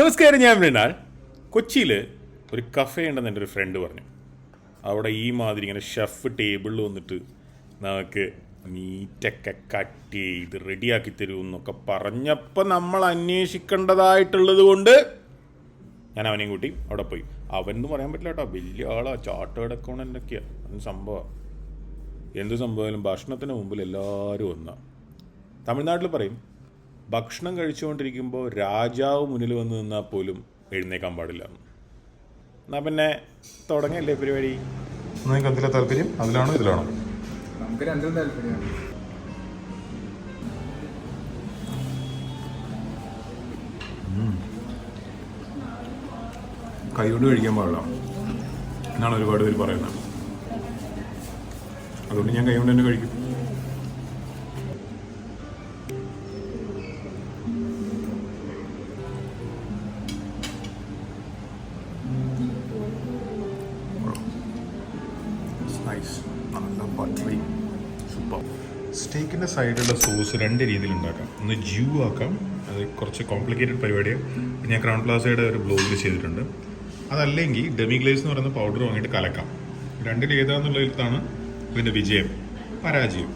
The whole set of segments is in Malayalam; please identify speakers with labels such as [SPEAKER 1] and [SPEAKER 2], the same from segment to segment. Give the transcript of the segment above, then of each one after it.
[SPEAKER 1] നമസ്കാരം, ഞാൻ മൃണാൾ. കൊച്ചിയിൽ ഒരു കഫേ ഉണ്ടെന്ന് എൻ്റെ ഒരു ഫ്രണ്ട് പറഞ്ഞു. അവിടെ ഈ മാതിരി ഇങ്ങനെ ഷെഫ് ടേബിളിൽ വന്നിട്ട് നമുക്ക് മീറ്റൊക്കെ കട്ട് ചെയ്ത് റെഡിയാക്കി തരുമെന്നൊക്കെ പറഞ്ഞപ്പോൾ നമ്മൾ അന്വേഷിക്കേണ്ടതായിട്ടുള്ളത് കൊണ്ട് ഞാൻ അവനെയും കൂട്ടി അവിടെ പോയി. അവനെന്ന് പറയാൻ പറ്റില്ല കേട്ടോ, വലിയ ആളാണ്, ചാർട്ടേഡ് അക്കൗണ്ടൻ്റൊക്കെയാണ്. അത് സംഭവമാണ്. എന്ത് സംഭവമായാലും ഭക്ഷണത്തിന് മുമ്പിൽ എല്ലാവരും ഒന്നാണ്. തമിഴ്നാട്ടിൽ പറയും, ഭക്ഷണം കഴിച്ചുകൊണ്ടിരിക്കുമ്പോൾ രാജാവ് മുന്നിൽ വന്ന് നിന്നാൽ പോലും എഴുന്നേക്കാൻ പാടില്ല. എന്നാൽ പിന്നെ തുടങ്ങിയല്ലേ പരിപാടി? നിങ്ങൾക്ക് എന്തിനാ താല്പര്യം? അതിലാണോ ഇതിലാണോ?
[SPEAKER 2] നമുക്ക് രണ്ടും താല്പര്യമാണ്.
[SPEAKER 1] കൈകൊണ്ട് കഴിക്കാൻ പാടില്ല എന്നാണ് ഒരുപാട് പേര് പറയുന്നത്. അതുകൊണ്ട് ഞാൻ കൈകൊണ്ട് തന്നെ കഴിക്കും. സ്റ്റേക്കിൻ്റെ സൈഡിലുള്ള സോസ് രണ്ട് രീതിയിൽ ഉണ്ടാക്കാം. ഒന്ന് ജ്യൂ ആക്കാം, അത് കുറച്ച് കോംപ്ലിക്കേറ്റഡ് പരിപാടിയാണ്. ഞാൻ ക്രൗൺ പ്ലാസയുടെ ഒരു ബ്ലോഗിൽ ചെയ്തിട്ടുണ്ട്. അതല്ലെങ്കിൽ ഡെമി ഗ്ലേസ് എന്ന് പറയുന്ന പൗഡർ വാങ്ങിയിട്ട് കലക്കാം. രണ്ടിൽ ഏതാണെന്നുള്ളതാണ് ഇതിൻ്റെ വിജയം പരാജയം.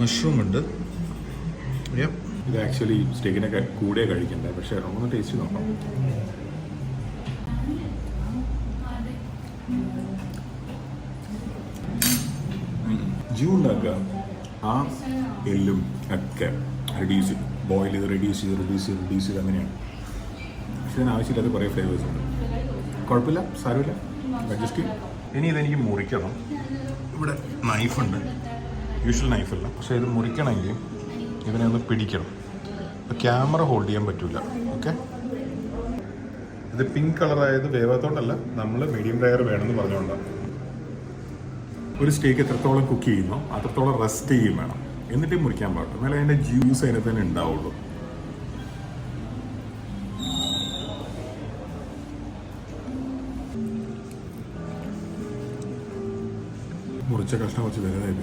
[SPEAKER 1] മഷ്റൂം ഉണ്ട്. ഇത് ആക്ച്വലി സ്റ്റേക്കിനൊക്കെ കൂടെ കഴിക്കണ്ടേ, പക്ഷേ ഒന്ന് ടേസ്റ്റ് നോക്കാം. ജ്യൂ ഉണ്ടാക്കുക, ആ എല്ലും ഒക്കെ റെഡ്യൂസ് ചെയ്യും, ബോയിൽ ചെയ്ത് റെഡ്യൂസ് ചെയ്ത് അങ്ങനെയാണ്. പക്ഷെ ഇതിന് ആവശ്യമില്ലാത്ത കുറേ ഫ്ലേവേഴ്സ് ഉണ്ട്. കുഴപ്പമില്ല, സാരമില്ല, അഡ്ജസ്റ്റ് ചെയ്യും. ഇനി ഇതെനിക്ക് മുറിക്കണം. ഇവിടെ നൈഫുണ്ട്, യൂഷ്വൽ നൈഫല്ല, പക്ഷേ ഇത് മുറിക്കണമെങ്കിൽ ഇതിനെ ഒന്ന് പിടിക്കണം. ഇപ്പോൾ ക്യാമറ ഹോൾഡ് ചെയ്യാൻ പറ്റില്ല. ഓക്കെ, ഇത് പിങ്ക് കളറായത് വേവാത്തോണ്ടല്ല, നമ്മൾ മീഡിയം റെയർ വേണമെന്ന് പറഞ്ഞുകൊണ്ടാണ്. ഒരു സ്റ്റേക്ക് എത്രത്തോളം കുക്ക് ചെയ്യുന്നോ അത്രത്തോളം റെസ്റ്റ് ചെയ്യും വേണം, എന്നിട്ടേ മുറിക്കാൻ പാടുള്ളൂ. എന്നാലും അതിൻ്റെ ജ്യൂസ് അതിനകത്ത് തന്നെ ഉണ്ടാവുള്ളൂ. മുറിച്ച കഷ്ണം കുറച്ച് വലുതായി.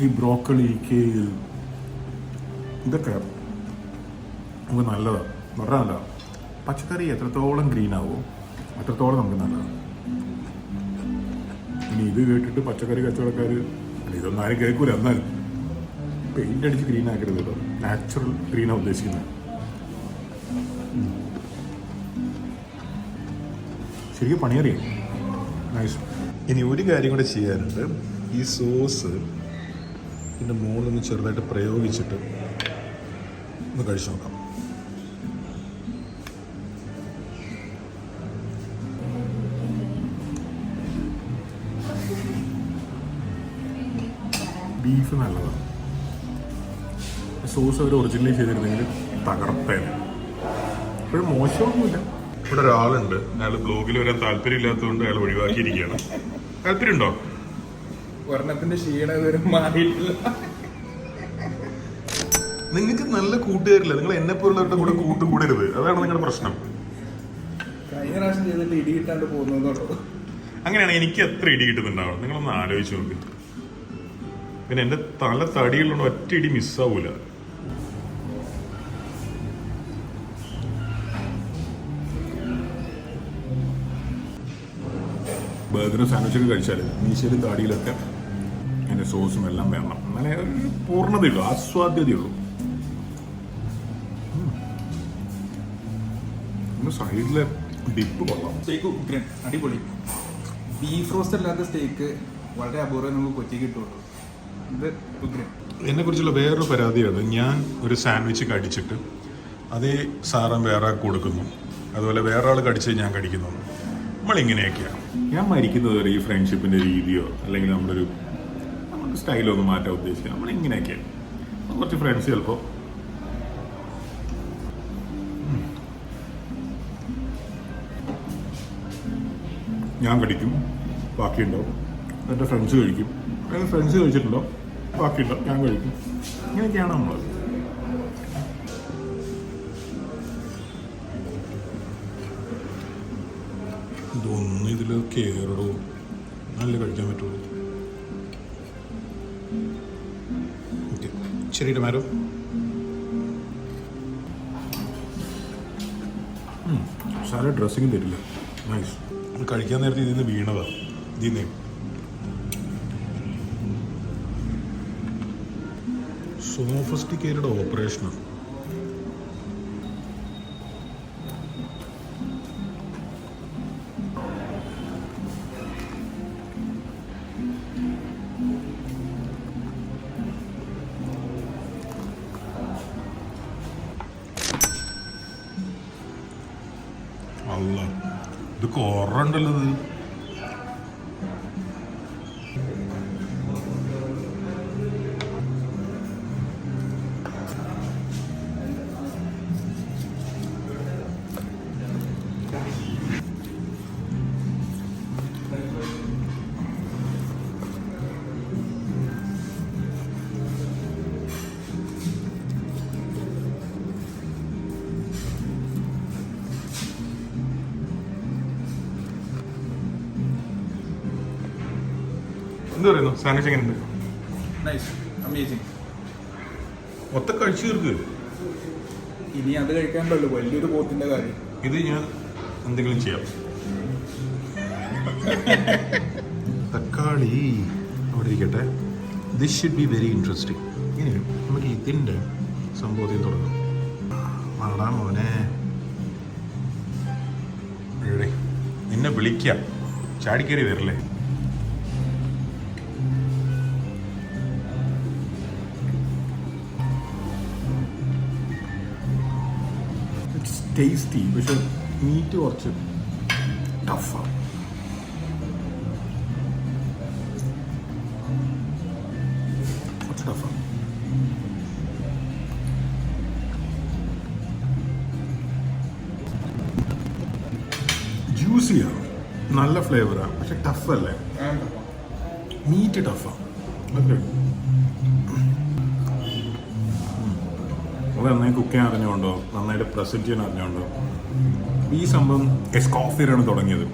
[SPEAKER 1] ഈ ബ്രോക്കളി, കേൽ, ഇതൊക്കെ നമുക്ക് നല്ലതാണ്, വളരെ നല്ലതാണ്. പച്ചക്കറി എത്രത്തോളം ഗ്രീൻ ആവുമോ അത്രത്തോളം നമുക്ക് നല്ലതാണ്. ഇനി ഇത് കേട്ടിട്ട് പച്ചക്കറി കച്ചവടക്കാർ ഇതൊന്നും ആരും കേൾക്കൂല, എന്നാൽ പെയിൻ്റ് അടിച്ച് ഗ്രീൻ ആക്കരുത് കേട്ടോ. നാച്ചുറൽ ഗ്രീനാണ് ഉദ്ദേശിക്കുന്നത്. ശരിക്കും പണിയറിയാം. നൈസ്. ഇനി ഒരു കാര്യം കൂടെ ചെയ്യാനുണ്ട്. ഈ സോസ് ഇതിൻ്റെ മുകളിലൊന്ന് ചെറുതായിട്ട് പ്രയോഗിച്ചിട്ട് ഒന്ന് കഴിച്ചു നോക്കാം. ബീഫ് നല്ലതാണ്. സോസ് അവർ ഒറിജിനലി ചെയ്തിരുന്നെങ്കിൽ തകർപ്പേനെ. ഇപ്പോഴും മോശമൊന്നുമില്ല. ഇവിടെ ഒരാളുണ്ട്, അയാൾ ബ്ലോഗിൽ വരാൻ താല്പര്യമില്ലാത്തതുകൊണ്ട് അയാൾ ഒഴിവാക്കിയിരിക്കുകയാണ്. താല്പര്യമുണ്ടോ?
[SPEAKER 2] വർണ്ണത്തിന്റെ ക്ഷീണം ഇതുവരെ മാറിയിട്ടില്ല.
[SPEAKER 1] നിങ്ങൾക്ക് നല്ല കൂട്ടുകാരില്ല, നിങ്ങൾ എന്നെ പോലുള്ളവരുടെ കൂടെ കൂട്ടുകൂടരുത്, അതാണ് നിങ്ങളുടെ പ്രശ്നം.
[SPEAKER 2] കഴിഞ്ഞ പ്രാവശ്യം ചെയ്തിട്ട് ഇടി കിട്ടാണ്ട് പോകുന്നതോടോ.
[SPEAKER 1] അങ്ങനെയാണ് എനിക്ക് എത്ര ഇടി കിട്ടുന്നുണ്ടാവും, നിങ്ങളൊന്ന് ആലോചിച്ച് നോക്ക്. പിന്നെ എൻ്റെ തല തടികളുണ്ട്, ഒറ്റ ഇടി മിസ്സാവൂല. ബർഗറും സാൻഡ്വിച്ചൊക്കെ കഴിച്ചാൽ മീശയിലും താടിയിലൊക്കെ അതിൻ്റെ സോസും എല്ലാം വേണം, അങ്ങനെ ഒരു പൂർണ്ണതയുള്ളൂ, ആസ്വാദ്യതയുള്ളൂ. സൈഡിലെ ഡിപ്പ് കൊള്ളാം.
[SPEAKER 2] സ്റ്റേക്ക് ഉഗ്രൻ, അടിപൊളി. ബീഫ് റോസ്റ്റ് അല്ലാത്ത സ്റ്റേക്ക് വളരെ അപൂർവം നമുക്ക് കൊച്ചി കിട്ടുള്ളൂ. ഇത് ഉഗ്രൻ.
[SPEAKER 1] എന്നെക്കുറിച്ചുള്ള വേറൊരു പരാതിയാണ്, ഞാൻ ഒരു സാൻഡ്വിച്ച് കടിച്ചിട്ട് അതേ സാധനം വേറെ ആൾക്ക് കൊടുക്കുന്നു, അതുപോലെ വേറെ ആൾ കടിച്ച് ഞാൻ കടിക്കുന്നു. നമ്മളിങ്ങനെയൊക്കെയാണ്. ഞാൻ മരിക്കുന്നത് വരെ ഈ ഫ്രണ്ട്ഷിപ്പിൻ്റെ രീതിയോ അല്ലെങ്കിൽ നമ്മുടെ സ്റ്റൈലോ ഒന്നും മാറ്റാൻ ഉദ്ദേശിക്കുക. നമ്മളിങ്ങനെയൊക്കെയാണ്. കുറച്ച് ഫ്രണ്ട്സ് ചിലപ്പോൾ ഞാൻ കടിക്കും, ബാക്കിയുണ്ടാവും. എൻ്റെ ഫ്രണ്ട്സ് കഴിക്കും, അല്ലെങ്കിൽ ഫ്രണ്ട്സ് കഴിച്ചിട്ടുണ്ടോ ബാക്കിയുണ്ടോ, ഞാൻ കഴിക്കും. ഇങ്ങനെയൊക്കെയാണ് നമ്മൾ. ഇതൊന്നും ഇത് ഇതിൽ കയറടോ, നല്ല കഴിക്കാൻ പറ്റുള്ളൂ. ഓക്കെ, ശരി ടൊമാറ്റോ. സാലഡ് ഡ്രസ്സിങ് തരില്ല. നൈസ്. കഴിക്കാൻ നേരത്തെ ഇതിൽ നിന്ന് വീണതാ. ഇതിൽ നിന്ന് സോഫിസ്റ്റിക്കേറ്റഡ് ഓപ്പറേഷനാണ്. അല്ല, ഇത് കുറണ്ടല്ലോ ഇത്. എന്ത് പറയുന്നു? സാൻഡ്വിച്ച് എങ്ങനെയുണ്ട്?
[SPEAKER 2] Nice, amazing.
[SPEAKER 1] മൊത്തം കഴിച്ചു തീർക്ക്.
[SPEAKER 2] ഇനി അത് കഴിക്കാനുള്ളൂ വലിയൊരു പോത്തിന്റെ കാര്യം.
[SPEAKER 1] ഇത് ഞാൻ എന്തെങ്കിലും ചെയ്യാം. തക്കാളി അവിടെ ഇരിക്കട്ടെ. This should be very interesting. ഇനി നമുക്ക് ഇതിൻ്റെ സംഭവത്തിൽ തുടങ്ങാം. ആടാ മോനെ, നിന്നെ വിളിക്കാം, ചാടിക്കയറി വരില്ലേ? ടേസ്റ്റി, പക്ഷെ മീറ്റ് കുറച്ച് ടഫാണ്. കുറച്ച് ടഫാണ്. ജ്യൂസിയാണ്, നല്ല ഫ്ലേവറാണ്, പക്ഷെ ടഫല്ലേ. മീറ്റ് ടഫാണ്. ഓക്കെ, അത് നന്നായി കുക്ക് ചെയ്യാൻ അറിഞ്ഞുകൊണ്ടോ, നന്നായിട്ട് പ്രസൻറ്റ് ചെയ്യാൻ അറിഞ്ഞുകൊണ്ടോ. ഈ സംഭവം എസ്കോഫിയറാണ് തുടങ്ങിയത്.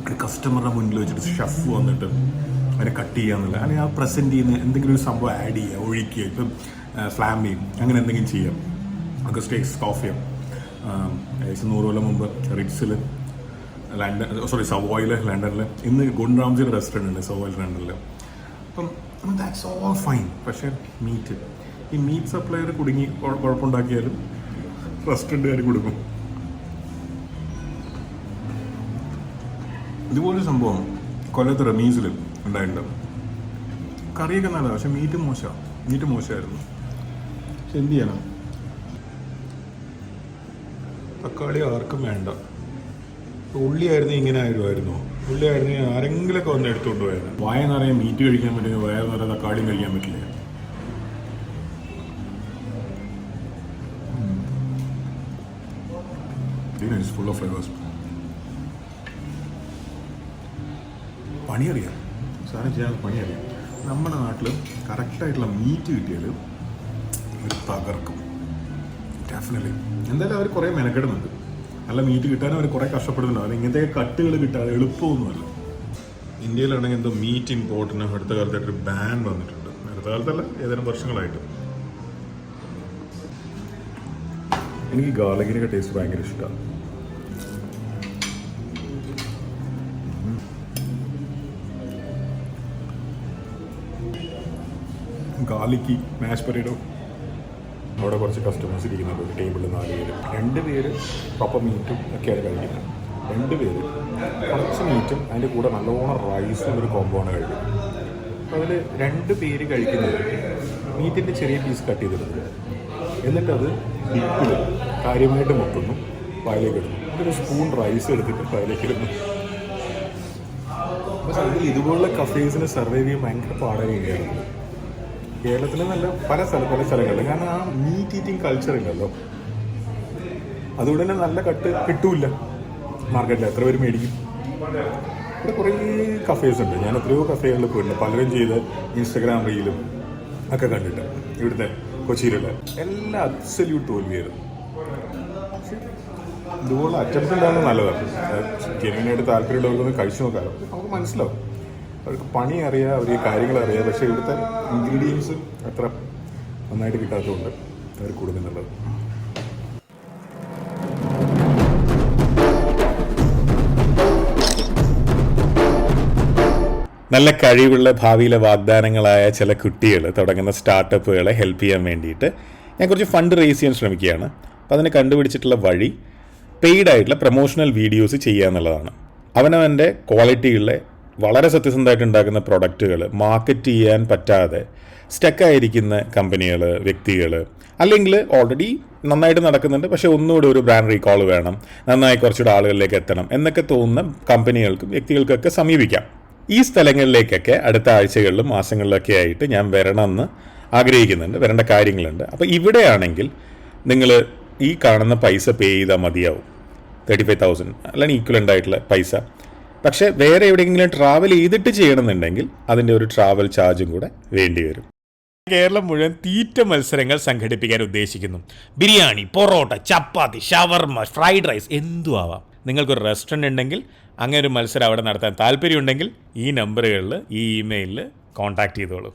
[SPEAKER 1] ഒരു കസ്റ്റമറുടെ മുന്നിൽ വെച്ചിട്ട് ഷെഫ് വന്നിട്ട് അവരെ കട്ട് ചെയ്യാന്നില്ല, അല്ലെങ്കിൽ ആ പ്രസൻറ്റ് ചെയ്യുന്ന എന്തെങ്കിലും ഒരു സംഭവം ആഡ് ചെയ്യുക, ഒഴിക്കുക, ഇപ്പം ഫ്ലാമിയും അങ്ങനെ എന്തെങ്കിലും ചെയ്യാം. അഗസ്റ്റ് എസ്കോഫിയർ ഏകദേശം 100 കൊല്ലം മുമ്പ് റിറ്റ്സിൽ സവോയിൽ ലണ്ടനിൽ, ഇന്ന് ഗുഡ് റാംസിയുടെ റെസ്റ്റോറൻറ്റ് ഉണ്ട് സവോയിൽ ലണ്ടനിൽ. അപ്പം ദാറ്റ്സ് ഓൾ ഫൈൻ. പക്ഷേ മീറ്റ്, ഈ മീറ്റ് സപ്ലയർ കുടുങ്ങി കുഴപ്പമുണ്ടാക്കിയാലും റെസ്റ്റോറൻറ്റുകാർ കൊടുക്കും. ഇതുപോലൊരു സംഭവം കൊല്ലത്ത് റമീസിൽ ഉണ്ടായിട്ടുണ്ട്. കറിയൊക്കെ നല്ലതാണ്, പക്ഷെ മീറ്റ് മോശമായിരുന്നു. പക്ഷെ എന്ത് ചെയ്യണം? തക്കാളി ആർക്കും വേണ്ട. ഉള്ളിയായിരുന്നു ഇങ്ങനെ ആയിരുന്നോ? ഉള്ളിയായിരുന്നു ആരെങ്കിലുമൊക്കെ വന്ന് എടുത്തുകൊണ്ട് പോയത്. വായ നിറയെ മീറ്റ് കഴിക്കാൻ പറ്റില്ല, വയറ് നിറയെ തക്കാളിയും കഴിക്കാൻ പറ്റില്ല. It's full of flavors. പണിയറിയാം, സാധനം ചെയ്യാൻ പണിയറിയാം. നമ്മുടെ നാട്ടിൽ കറക്റ്റായിട്ടുള്ള മീറ്റ് കിട്ടിയാൽ അവർ തകർക്കും. ഡെഫിനറ്റ്ലി. എന്തായാലും അവർ കുറേ മെനക്കെടുന്നുണ്ട്. നല്ല മീറ്റ് കിട്ടാനും അവർ കുറേ കഷ്ടപ്പെടുന്നുണ്ട്. അത് ഇങ്ങനത്തെ കട്ടുകൾ കിട്ടാതെ എളുപ്പമൊന്നുമല്ല. ഇന്ത്യയിലാണെങ്കിൽ എന്തോ മീറ്റ് ഇമ്പോർട്ടിന് അടുത്ത കാലത്തായിട്ടൊരു ബാൻ വന്നിട്ടുണ്ട്. അടുത്ത കാലത്തല്ല, ഏതാനും വർഷങ്ങളായിട്ട്. എനിക്ക് ഗാർലിക്കിനൊക്കെ ടേസ്റ്റ് ഭയങ്കര ഇഷ്ടമാണ്. ഗാർലിക്ക് മാഷ് പൊട്ടേറ്റോ. അവിടെ കുറച്ച് കസ്റ്റമേഴ്സ് ഇരിക്കുന്നുണ്ട് ഒരു ടേബിളിൽ 4 പേര്. 2 പേര് പ്രൊപ്പർ മീറ്റും ഒക്കെയാണ് കഴിക്കുന്നത്. 2 പേര് കുറച്ച് മീറ്റും അതിൻ്റെ കൂടെ നല്ലോണം റൈസും ഒരു കോമ്പോണ് കഴിക്കുന്നത്. അപ്പോൾ അതിൽ 2 പേര് കഴിക്കുന്നത് മീറ്റിൻ്റെ ചെറിയ പീസ് കട്ട് ചെയ്തിടുന്നത്, എന്നിട്ടത് ഡിപ്പിൽ കാര്യമായിട്ട് മുട്ടുന്നു, വായിലേക്ക് ഇടുന്നു. ഒരു സ്പൂൺ റൈസ് എടുത്തിട്ട് വായിലേക്ക് ഇടുന്നു. അപ്പോൾ അതിൽ ഇതുപോലുള്ള കഫേസിന് സർവൈവ് ചെയ്യാൻ ഭയങ്കര പാടായിരിക്കുകയാണ്. കേരളത്തിൽ നല്ല പല സ്ഥലങ്ങളിൽ, കാരണം ആ മീറ്റ് ഈറ്റിംഗ് കൾച്ചർ ഉണ്ടല്ലോ, അതുകൊണ്ട് തന്നെ നല്ല കട്ട് കിട്ടൂല മാർക്കറ്റിൽ. എത്ര പേര് മേടിക്കും? ഇവിടെ കുറേ കഫേസ് ഉണ്ട്. ഞാൻ എത്രയോ കഫേകളിൽ പോയിട്ടുണ്ട്, പലരും ചെയ്ത് ഇൻസ്റ്റഗ്രാം റീലും ഒക്കെ കണ്ടിട്ട്. ഇവിടുത്തെ കൊച്ചിയിലുള്ള എല്ലാ അബ്സല്യൂട്ട് തോൽവിയായിരുന്നു. ഇതുപോലെ അറ്റംപ്റ്റ് ഉണ്ടാകുന്നത് നല്ലതാണ്. ജെന്യൂനായിട്ട് താല്പര്യമുള്ളവർക്കൊന്ന് കഴിച്ചു നോക്കാമല്ലോ. നമുക്ക് മനസ്സിലാവും, അവർക്ക് പണി അറിയാം, അവർ ഈ കാര്യങ്ങൾ അറിയാം. പക്ഷേ ഇവിടുത്തെ ഇൻഗ്രീഡിയൻസ് അത്ര നന്നായിട്ട് കിട്ടാത്തതുകൊണ്ട് അവർ കൊടുക്കുന്നുള്ളത്. നല്ല കഴിവുള്ള ഭാവിയിലെ വാഗ്ദാനങ്ങളായ ചില കുട്ടികൾ തുടങ്ങുന്ന സ്റ്റാർട്ടപ്പുകളെ ഹെൽപ്പ് ചെയ്യാൻ വേണ്ടിയിട്ട് ഞാൻ കുറച്ച് ഫണ്ട് റേസ് ചെയ്യാൻ ശ്രമിക്കുകയാണ്. അപ്പോൾ അതിന് കണ്ടുപിടിച്ചിട്ടുള്ള വഴി പെയ്ഡ് ആയിട്ടുള്ള പ്രൊമോഷണൽ വീഡിയോസ് ചെയ്യുക എന്നുള്ളതാണ്. അവനവൻ്റെ ക്വാളിറ്റിയുള്ള വളരെ സത്യസന്ധമായിട്ട് ഉണ്ടാക്കുന്ന പ്രൊഡക്റ്റുകൾ മാർക്കറ്റ് ചെയ്യാൻ പറ്റാതെ സ്റ്റക്കായിരിക്കുന്ന കമ്പനികൾ, വ്യക്തികൾ, അല്ലെങ്കിൽ ഓൾറെഡി നന്നായിട്ട് നടക്കുന്നുണ്ട് പക്ഷേ ഒന്നുകൂടി ഒരു ബ്രാൻഡ് റീകോൾ വേണം, നന്നായി കുറച്ചുകൂടെ ആളുകളിലേക്ക് എത്തണം എന്നൊക്കെ തോന്നുന്ന കമ്പനികൾക്കും വ്യക്തികൾക്കൊക്കെ സമീപിക്കാം. ഈ സ്ഥലങ്ങളിലേക്കൊക്കെ അടുത്ത ആഴ്ചകളിലും മാസങ്ങളിലൊക്കെ ആയിട്ട് ഞാൻ വരണമെന്ന് ആഗ്രഹിക്കുന്നുണ്ട്, വരേണ്ട കാര്യങ്ങളുണ്ട്. അപ്പോൾ ഇവിടെയാണെങ്കിൽ നിങ്ങൾ ഈ കാണുന്ന പൈസ പേ ചെയ്താൽ മതിയാവും, 35,000 അല്ലെങ്കിൽ ഈക്വലൻ്റ് ആയിട്ടുള്ള പൈസ. പക്ഷേ വേറെ എവിടെയെങ്കിലും ട്രാവൽ ചെയ്തിട്ട് ചെയ്യണമെന്നുണ്ടെങ്കിൽ അതിൻ്റെ ഒരു ട്രാവൽ ചാർജും കൂടെ വേണ്ടി വരും. കേരളം മുഴുവൻ തീറ്റ മത്സരങ്ങൾ സംഘടിപ്പിക്കാൻ ഉദ്ദേശിക്കുന്നു. ബിരിയാണി, പൊറോട്ട, ചപ്പാത്തി, ഷവർമ, ഫ്രൈഡ് റൈസ് എന്തും ആവാം. നിങ്ങൾക്കൊരു റെസ്റ്റോറൻറ്റ് ഉണ്ടെങ്കിൽ അങ്ങനെ ഒരു മത്സരം അവിടെ നടത്താൻ താല്പര്യമുണ്ടെങ്കിൽ ഈ നമ്പറുകളിൽ, ഈ ഇമെയിലിൽ കോൺടാക്ട് ചെയ്തോളൂ.